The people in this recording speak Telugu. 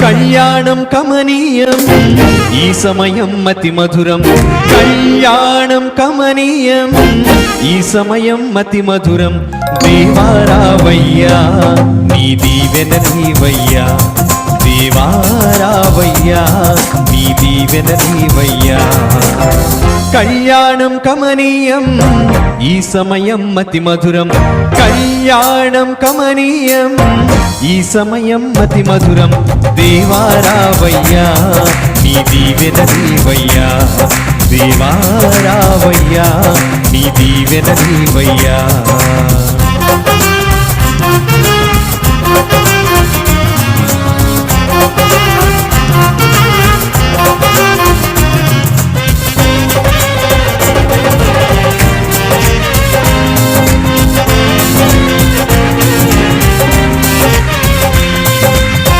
కళ్యాణం కమనీయం ఈ సమయం అతి మధురం కళ్యాణం కమనీయం ఈ సమయం అతి మధురం దేవారావయ్యా నీ దీవెన నీవయ్యా దేవారావయ్యా నీ దీవెన నీవయ్యా కళ్యాణం కమనీయం ఈ సమయం అతి మధురం కళ్యాణం కమనీయం ఈ సమయం అతి మధురం దేవారావయ్యా నీ దీవెన నీవయ్యా దేవారావయ్యా నీ దీవెన నీవయ్యా